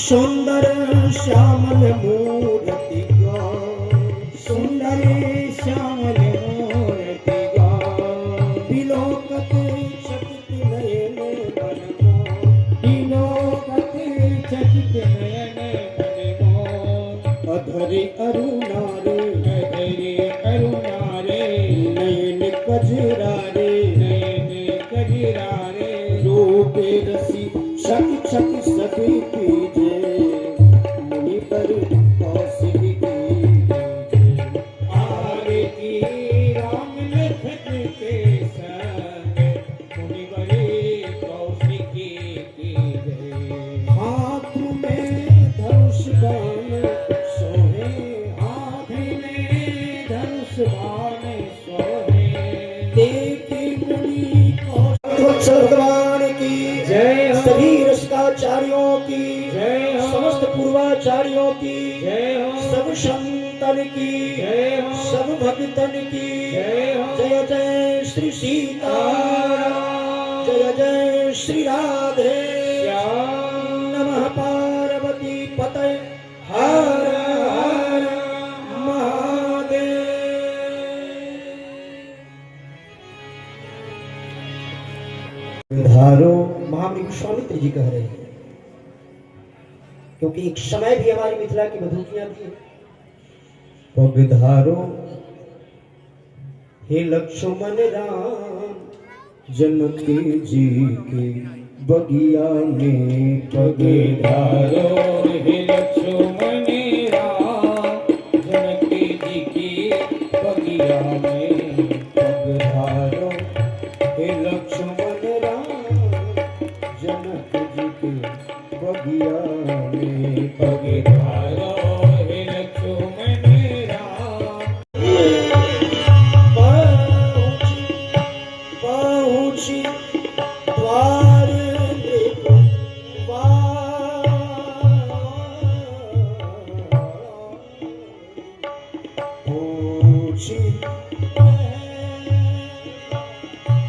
सुंदर श्यामल मूर्ति गो, सुंदर श्यामल मूर्ति गो, बिलोकत चकित नयन बनमो, बिलोकत चकित नयन बनमो, अधरे अरुणारे अधरे अरुणारे, नयन कजरारे कजरारे, रूपे रसी शक शक सभी कीजे, मुनि पर कौशिक कीजे। आरती राम लखन के संग, मुनिवर कौशिकी की जय। हाथ में धनुष बाण सोहे, हाथ में धनुष बाण सोहे, देखी मुनि कौशल भगवान की जय हो, सभी रसिकाचार्यों की जय हो, समस्त पूर्वाचार्यों की जय हो, सब संतन की जय हो, सब भक्तन की जय हो, जय जय श्री सीता, जय जय श्री राधे, नमः पार्वती पतये हर हर महादेव। धारो महामृग विश्वामित्र जी कह रहे हैं, क्योंकि एक समय भी हमारी मिथिला की बधूकियां भी है। पगधारो हे लक्ष्मण राम, जनक जी के बगिया में पगधारो हे लक्ष्मण राम, जनक जी की बगिया में। पगधारो हे लक्ष्मण राम, जनक जी के बगिया में। पगधारो हे लक्ष्मण राम, पहुँची द्वार पहुँची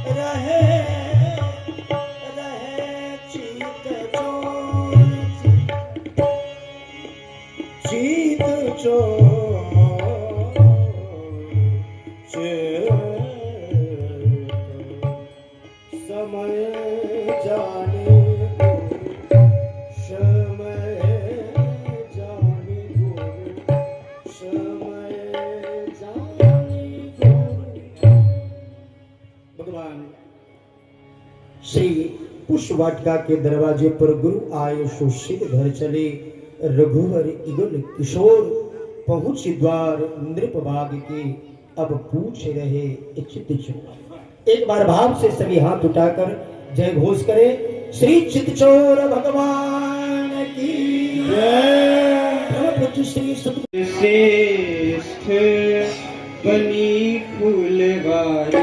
रहे चीत चोर समय जाने को, समय जाने को, समय जाने को। भगवान श्री पुष्प वाटिका के दरवाजे पर गुरु आए सो सिद्ध घर चले, रघुवर इगुल किशोर पहुंच द्वार नृप बाग के, अब पूछ रहे चित चोर। एक बार भाव से सभी हाथ उठाकर जय घोष करें, श्री चितचोर भगवान की जय। श्री श्रेष्ठ बनी फूलवारी,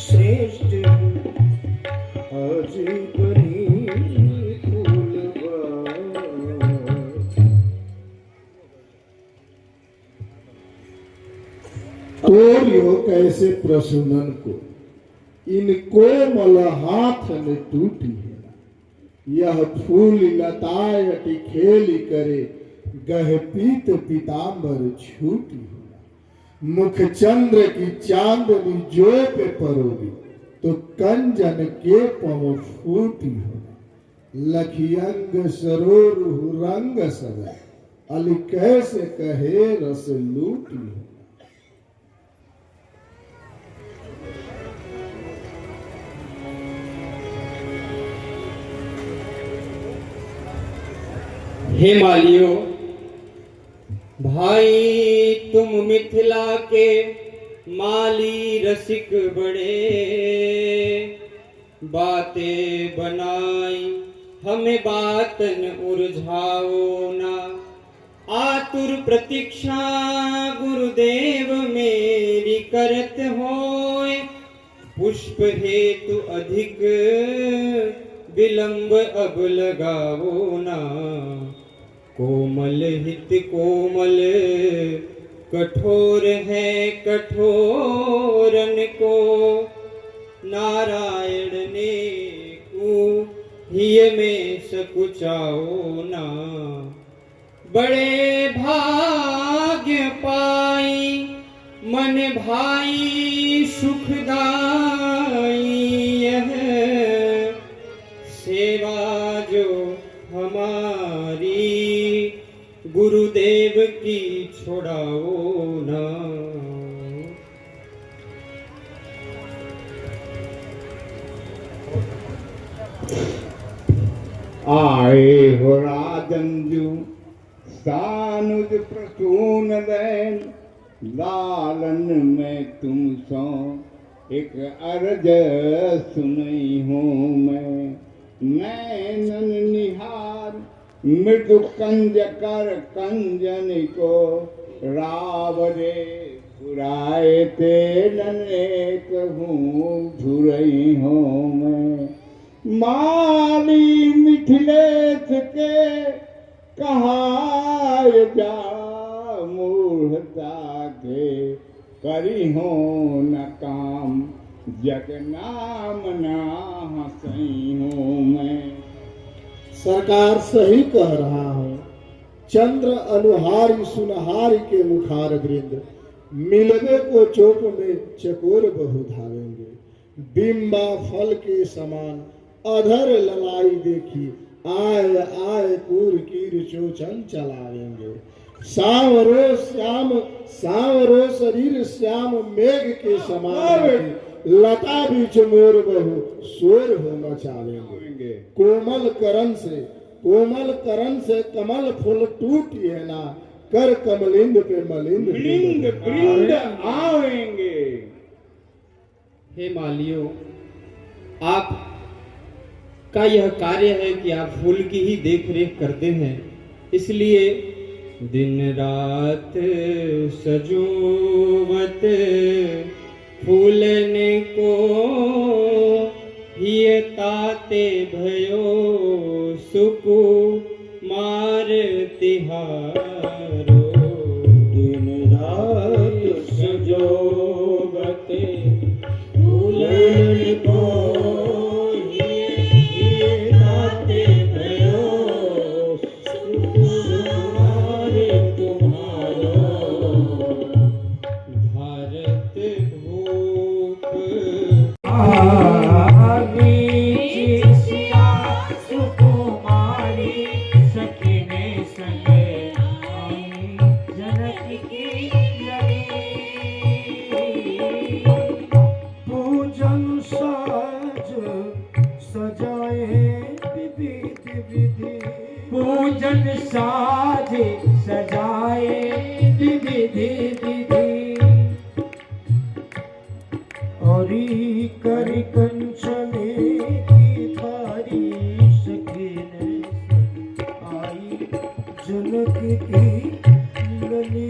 श्रेष्ठ आज बनी कैसे प्रसूनन को, इन कोमल हाथ में टूटी है। यह फूल लतायटी खेली करे, गह पीत पीताम्बर छूटी है। मुख चंद्र की चांदनी जो पे परोगी, तो कंजन के पव फूटी हो। लखियंग सरोरु रंग सदा, अली कैसे कहे रस लूटी हो। हे मालियो, भाई तुम मिथिला के माली रसिक बड़े, बातें बनाई हमें बातन उलझाओ ना। आतुर प्रतीक्षा गुरुदेव मेरी करत होए, पुष्प हेतु अधिक विलंब अब लगाओ ना। कोमल हित कोमल कठोर है कठोरन को, नारायण ने हिय में सकुचाओ ना। बड़े भाग्य पाई मन भाई सुखदाई, यह सेवा जो हमारी गुरुदेव की छोड़ाओ ना। आए हो राजंजू सानुज प्रसून दैन, लालन में तुम सो एक अर्ज सुनई हूँ मैं। नैनन निहार मृदु कंज कर कंजन को, रावरे सुराए तेलन एक हूँ झुरई हूँ मैं। माली मिथिलेश के कहाय जा, मूढ़ता के करी हो न काम, जग नाम ना हंसई हूँ मैं। सरकार सही कह रहा हूँ। चंद्र अनुहारी सुनहारी के मुखार वृंद, मिलवे को चोप में चकोर बहु धावेंगे। बिंबा फल के समान अधर ललाई देखी, आय आय कूर कीर चोचन चलावेंगे। सांवरो शरीर श्याम मेघ के समान, लता बीच मोर बहु शोर हो मचावेंगे। कोमल करण से कमल फूल टूटी है ना, कर कमलिंद पे मलिंद वृंद आवेंगे। हे मालियो, आप का यह कार्य है कि आप फूल की ही देख रेख करते हैं, इसलिए दिन रात सजोवत फूलने को, हिय ताते भयो सुकु मार तिहारो। दिन रात सजोवत फूलने को, पूजन साज सजाए विधि विधि, और कर कंचने की थारी सकीने आई, जनक की लली।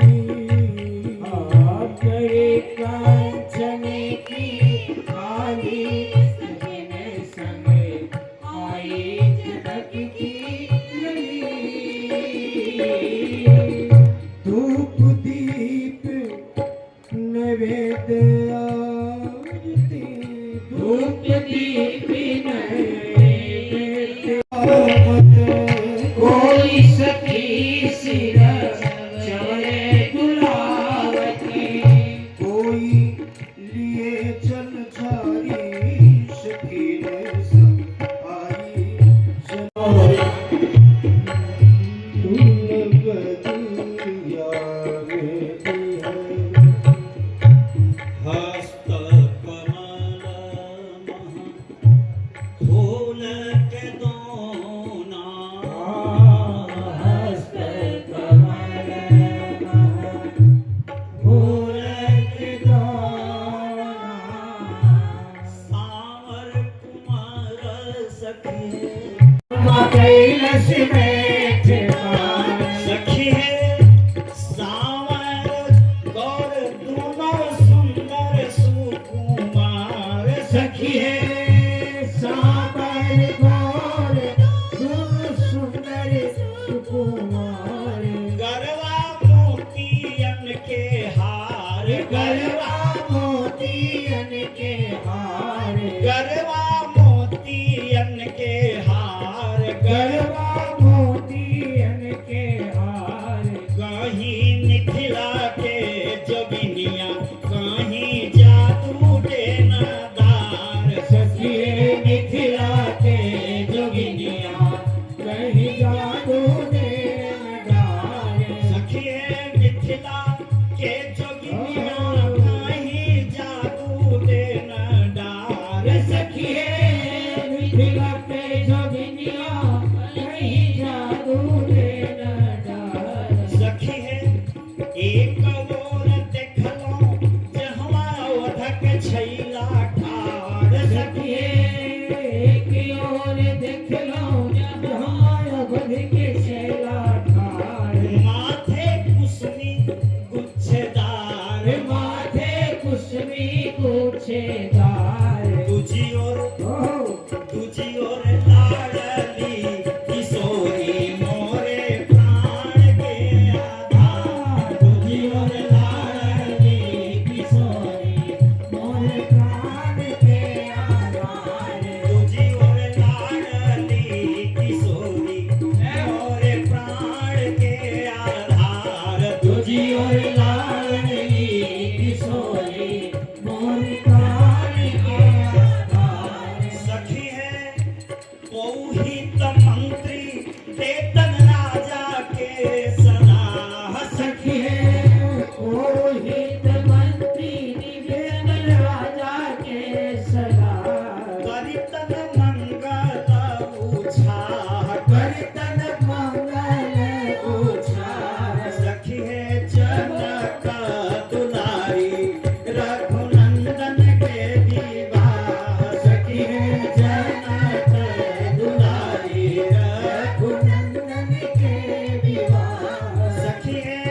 करे कंचने की थारी सकीने संगे आई, जनक की लली। हस्त कमल फूल के दोना हस्त कमल फूल के दोना सावर कुमार सखी कैलस में सखी है सावर गौर दोनों सुंदर सुकुमार सखी है सावर गौर दोनों सुंदर सुकुमार गरवा मोतियन के हार गरवा मोतियन के हार गरवा मोतियन के हार गरवा मोतियन के हार कहीं निखिला के जोगिनिया कहीं जादू देनदार सखिए निखिला के जोगिनिया कहीं जादू देनदार सखिए निखिला के जोगिनिया कहीं जादू देनदार सखिए निखिला के जोगिनिया कहीं जादू देनदार सखी है एक ओर देखलो जहवा वधक छैला ठाड़ सखी है एक ओर देखलो जहवा वधक छैला ठाड़ माथे कुसमी गुच्छेदार माथे कुसमी गुच्छेदार दूजी ओर लाडली किशोरी मोरे प्राण के आधार दूजी ओर लाडली किशोरी मोरे प्राण के आधार दूजी ओर लाडली किशोरी मोरे प्राण के आधार दूजी ओर लाडली किशोरी मोरे प्राण के आधार सखी है पौहित मंत्री देतन राजा के सलाह सखी है पौहित मंत्री देतन राजा के सलाह करितन मंगल पूछा करितन मंगल पूछा सखी है जनक दुलारी रघुनंदन के विवाह सखी है जनक दुलारी रघुनंदन के विवाह सखी है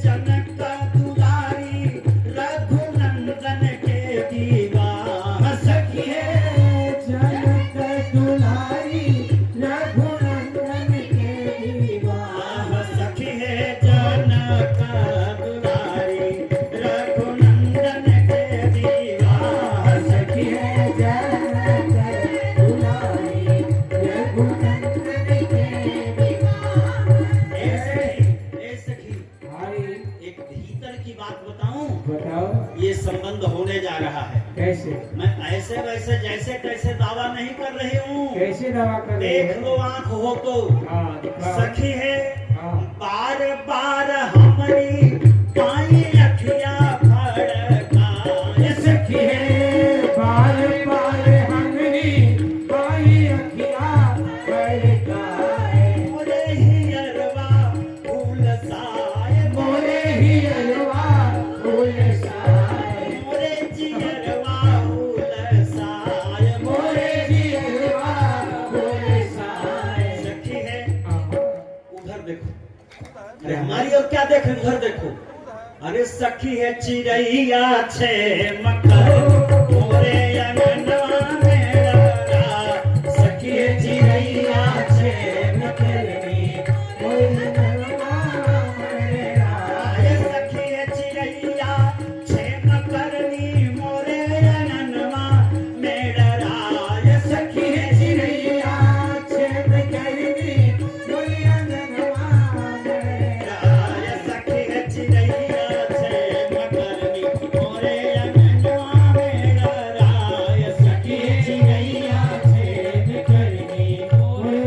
जनक दुलारी रघुनंदन के विवाह सखी है जनक दुलारी रघुनंदन के विवाह सखी है जनक दुलारी रघुनंदन के विवाह सखी है जनक दुलारी रघुनंदन के विवाह ए सखी भाई एक भीतर की बात बताऊं बताओ ये संबंध होने जा रहा है कैसे मैं ऐसे वैसे जैसे तैसे दावा नहीं कर रही हूँ कैसे दवा कर रहे देख हो? लो आंख हो तो हाँ दिखाओ। सखी है हाँ। बार बार हमारी पाई अखिया फड़काए सखी है बार बार हमरी पाई अखिया फड़काए मोरे ही अरवा फूल साए मोरे ही अलवा फूल साए मोरे जी अरवा फूल साए मोरे जी अलवा फूल साए सखी है हाँ। उधर देखो अरे हमारी और क्या देख उधर देखो अरे सखी है चिड़ैया छे मकर मोरे अंगनवा में डरा सखी है चिड़ैया छे मकर मोरे अलवा मेरा अरे सखी है चिड़ैया छे मकरनी मोरे अंगनवा में डरा सखी है चिड़ैया छेद करनी मोरे अंगनवा मेरा सखी है चिड़ैया छे मकरनी मोरे अंगनवा में डरा सखी है चिड़ैया छेद करनी मोरे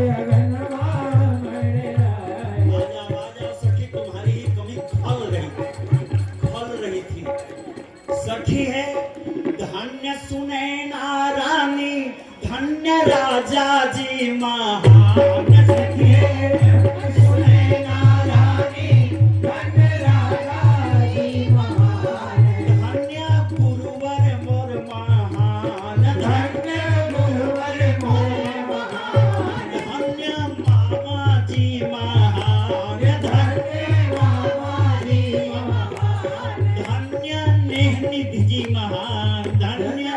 जी महान सखी सुनैना रानी धन राजा जी महान धन्य गुरुवर मोर महान धन्य गुरुवर मोर महान धन्य मामा जी महान धन्य मामा जी महान धन्य नेहनिधि जी महान धन्य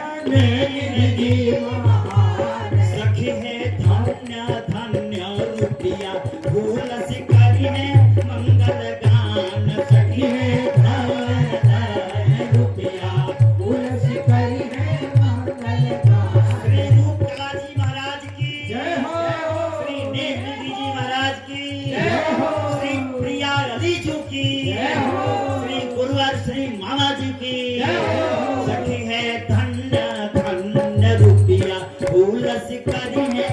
जी महान सखी है धन्य धन्य रुपया फूल शिकारी है मंगल गान सखी है धन्य धन्य रुपया तुलसी करी है मंगल गान श्री रूप कला जी महाराज की जय हो श्री नेहनिधि जी महाराज की जय हो श्री प्रिया अली जी की जय हो श्री गुरुवर श्री मामा जी की जय हो सखी है धन्य धन्य रुपया फूल शिकारी है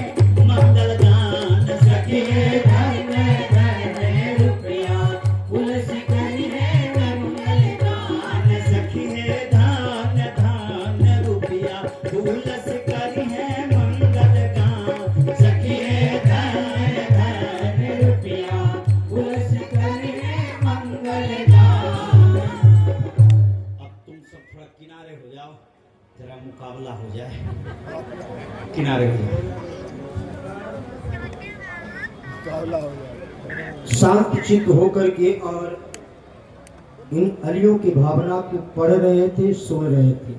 मंगल गान सखी है धन्य धन्य रुपया तुलसी करी है मंगल गान सखी है धन्य धन्य रुपया फूल शिकारी है मंगल गान सखी है धन्य धन्य रुपया तुलसी करी है मंगल गान अब तुम सब थोड़ा किनारे हो जाओ जरा मुकाबला हो जाए किनारे हो जाओ शांत चित्त होकर के और इन अलियों की भावना को पढ़ रहे थे, सुन रहे थे।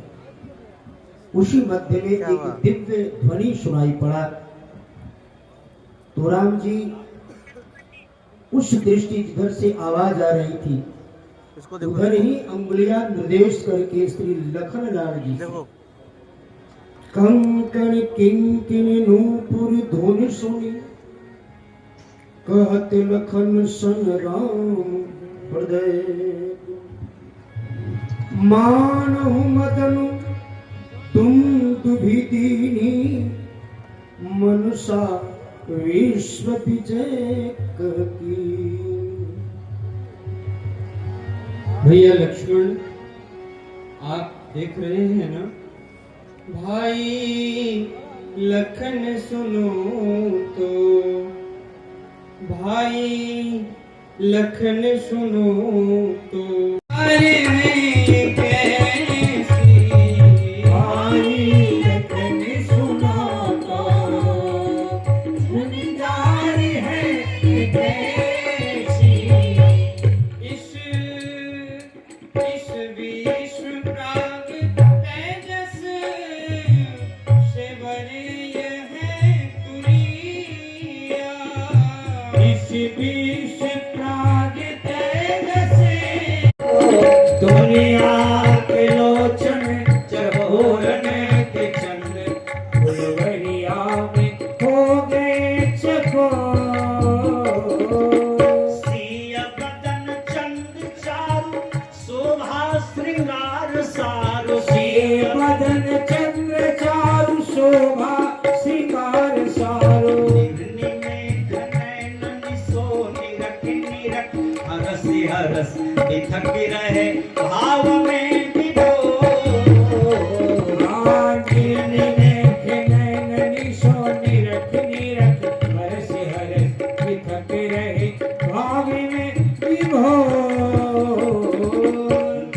उसी मध्य में एक दिव्य ध्वनि सुनाई पड़ा। तो राम जी उस दृष्टि जिधर से आवाज आ रही थी उधर ही अंगुलियां निर्देश करके श्री लखनलाल जी से कंकण किंकिन नूपुर धुन सुनी कहत लखन सन राम हृदय मानहु मदनु तुम दुभिदीनी मनसा विश्व विजय की। भैया लक्ष्मण आप देख रहे हैं ना, भाई लखन सुनो तो, भाई लखन सुनो तो, अरे कैसी भाई लखन सुनो तो झुनझार है कैसी इस विश्व प्राग तेजस से बरी है तुरिया। इस विश्व प्राग तेजस दुनिया के लोचन चकोरन के चंद फुलवरिया में हो गए चकोर सिया बदन चंद चारु शोभा श्रृंगार सारो सिए बदन चंद्र चारु शोभा श्रृंगार सारो हरस निथक रहे भाव में विभो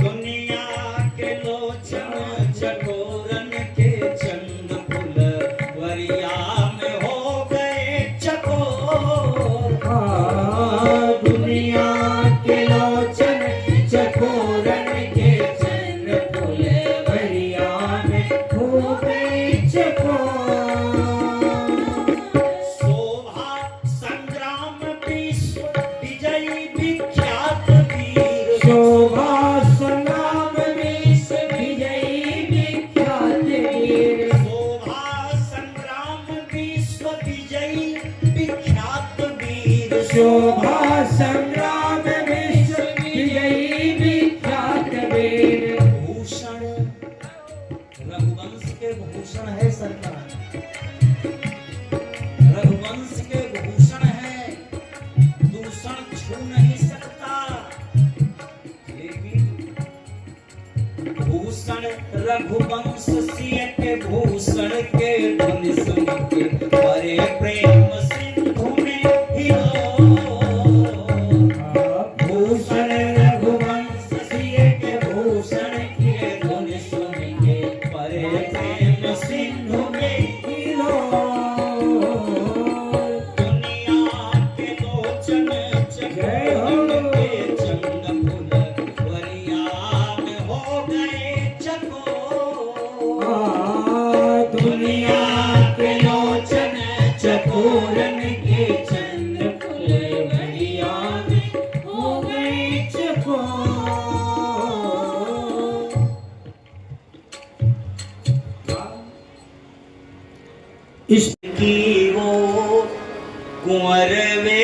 दुनिया के लोचन चकोरन के चंद फूल वरिया में हो गए चकोर। दुनिया के लोचन चकोरन के चंद्र फूल वरिया में हो गए चकोर शोभा संग्राम विश्व विजयी विख्यात वीर शोभा संग्राम विश्व विजयी विख्यात वीर शोभा संग्राम विश्व विजयी विख्यात वीर शोभा संग्राम विश्व विजयी विख्यात वीर भूषण रघुवंश के भूषण है सरकार, रघुवंश के भूषण है, दूषण छू नहीं सकता। लेकिन भूषण रघुवंश सिय के भूषण के धन सुन के हरे प्रेम कुंवर वे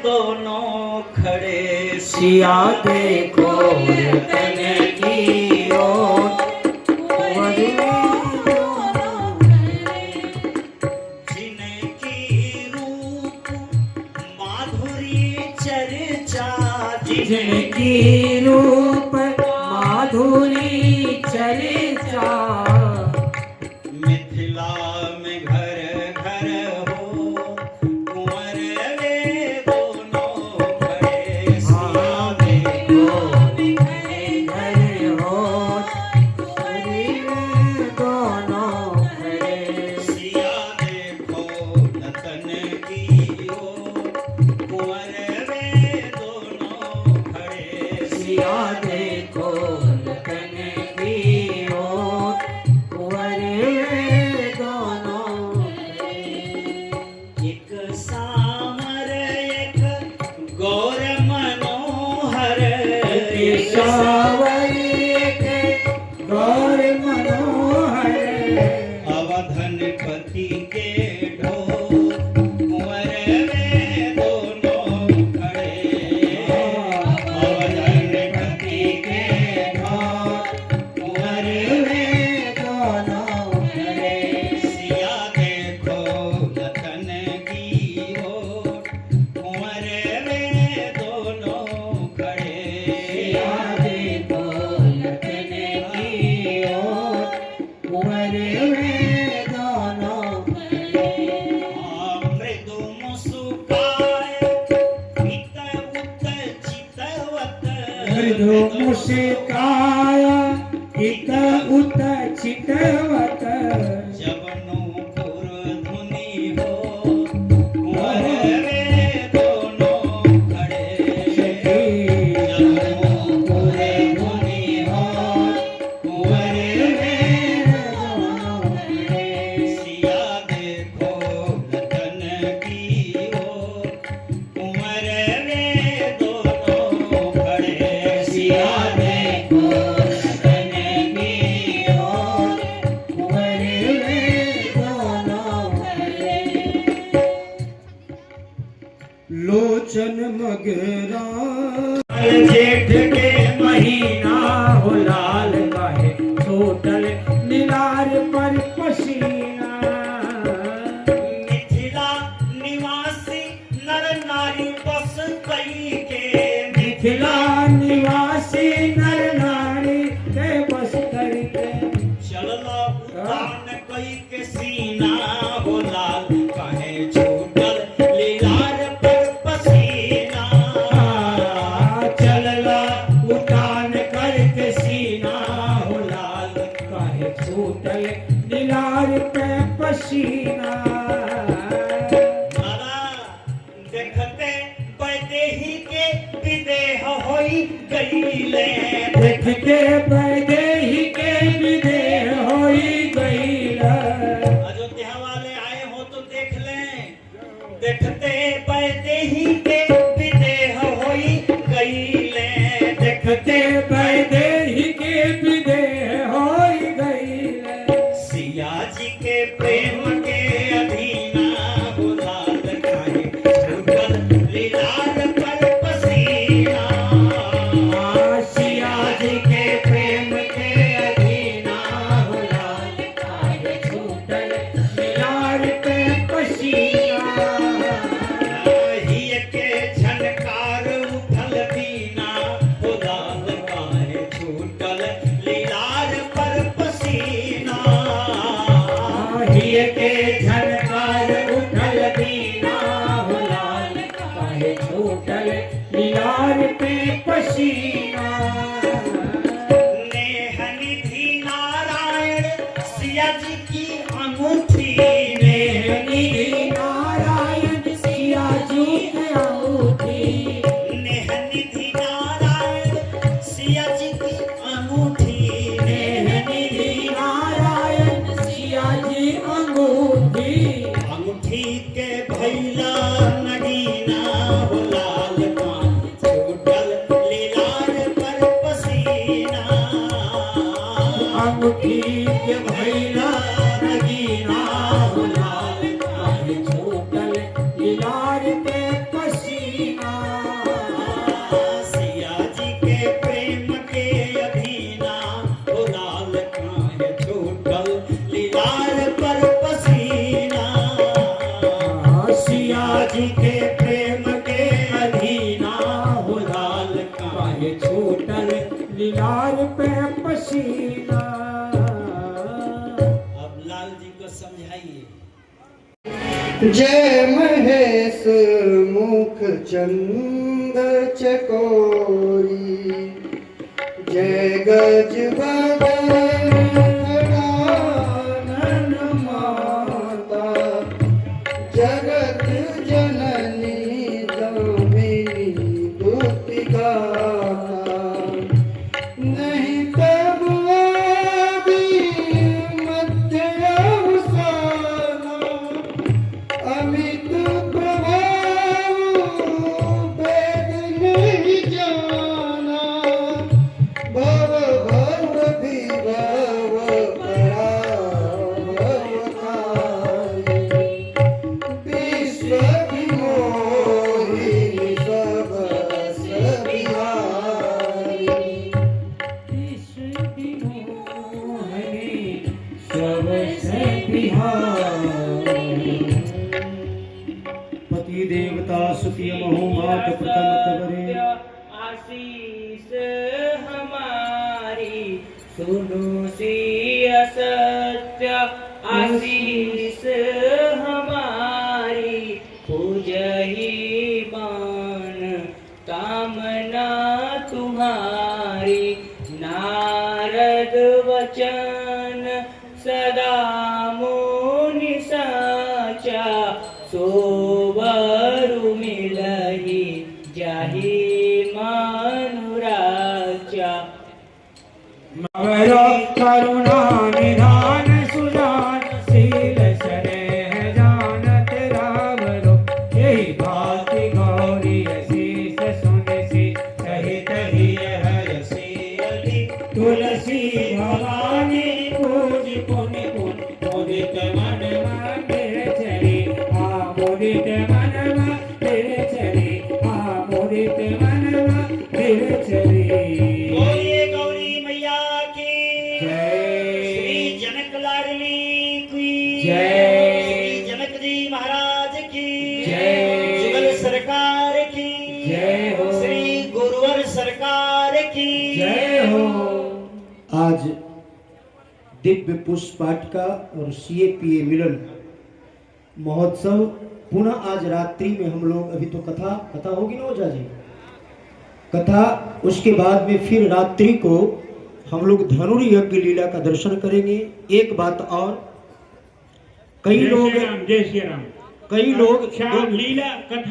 दोनों खड़े सिया देखो तन की ओर कुंवर जिनकी रूप माधुरी चर्चा जिनकी रूप माधुरी चर्चा मिथिला में घर घर हो कुंवर वे दोनों खड़े सिया देखो घर हो दोनों खड़े सिया देखो नतन की ओर कुंवर वे दोनों खड़े सिया देखो लखन की ओर कुंवर दोनों एक सामर एक गौर मनोहर सावर एक गौर मनोहर अवधन पति के ढोल कुंवर वे दोनों खड़े अवधन पति के ढोल कुंवर वे दोनों खड़े सिया देखो लखन की ओर कुंवर वे दोनों खड़े सिया देखो लखन की ओर कुंवर दोनों खड़े मृदु मुस्काय इत उत चितवत मृदु मुस्काया इत उत चितवत जवनोपुर धुनि हो कुंवर वे दोनों खड़े जवनोपुर धुनि हो कुंवर वे दोनों खड़े सिया देखो लखन की ओर कुंवर वे दोनों खड़े सिया देखो लखन की ओर कुंवर दोनों खड़े लोचन मगरा जेठ के महीना हो लाल काहे छोटल नीलार पर पसीना मिथिला निवासी नर नारी बस कई के मिथिला निवासी नर नारी के बस करके चलला उतान कई के सीना हो लाल काहे छूटल लीलार पर पसीना चलला उतान करके सीना हो लाल काहे छूटल नीलार पे पसीना मारा देखते वैदेही के विदेह होई गईले देखते वैदेही के विदेह होई गईला अयोध्या वाले आए हो तो देख लें देखते वैदेही के विदेह होई गईले देखते वैदेही के विदेह होई गईला सिया जी के प्रेम के अधीना हो लाल काहे छूटल लीलार पर पसीना सिया जी के प्रेम के अधीना हो लाल काहे छूटल नीलार पे पसीना हिय के झनकार उठल बीना हो लाल काहे छूटल लीलार पर पसीना हिय के झनकार उठल बीना हो लाल काहे छूटल नीलार पे पसीना नेह निधि नारायण सिया जी की अंगूठी निधि नारायण सिया जी की अंगूठी नेह निधि नारायण सिया जी की अंगूठी निधि नारायण सिया जी अंगूठी अंगूठी के भैला नगीना हो लाल कान छूटल लीलार पर पसीना अंगूठी के भैला नगीना हो लाल काहे छूटल लीलार जी के प्रेम के अधीना हो लाल काहे छूटल लीलार पे पसीना। अब लाल जी को समझाइए। जय महेश मुख चंद चकोरी, जय गज बदन माता, जगत जननी दामिनी दुति गाता। नहीं तब आदि मध्य अवसाना, अमित प्रभाव वेद नहीं जाना। भव भव विभव पराभवकारी, विश्व विमोहिनी सबस बिहारी। पति देवता सुखी महो मात प्रथम तबरे। आशीष हमारी सुनो सी असत्य, आशीष हमारी पूजही मान कामना तुम्हारी। नारद वचन सदा मुनि साचा, सोबरु मिलहि जाहि मनुराचा। मरो करुणा निधान सुजान, शील स्नेह जानत रावरो। यही भांति गौरी असीस सुनसी, सहित ही हरसी अली। तुलसी भवानी पूज पुनि पुनि, मुदित मन मंदिर चली। मुदित मन मंदिर चली, मुदित मन मंदिर चली। बोलिए गौरी मैया की जय। श्री जनक लाडली की जय। श्री जनक जी महाराज की जय। जुगल सरकार की जय हो। श्री गुरुवर सरकार की जय हो। आज दिव्य पुष्प पाठिका और CAPA मिलन महोत्सव पुनः आज रात्रि में हम लोग, अभी तो कथा होगी ना ओझा जी, कथा, उसके बाद में फिर रात्रि को हम लोग धनुर यज्ञ लीला का दर्शन करेंगे। एक बात और, कई लोग जय श्री राम। कई लोग लीला कथा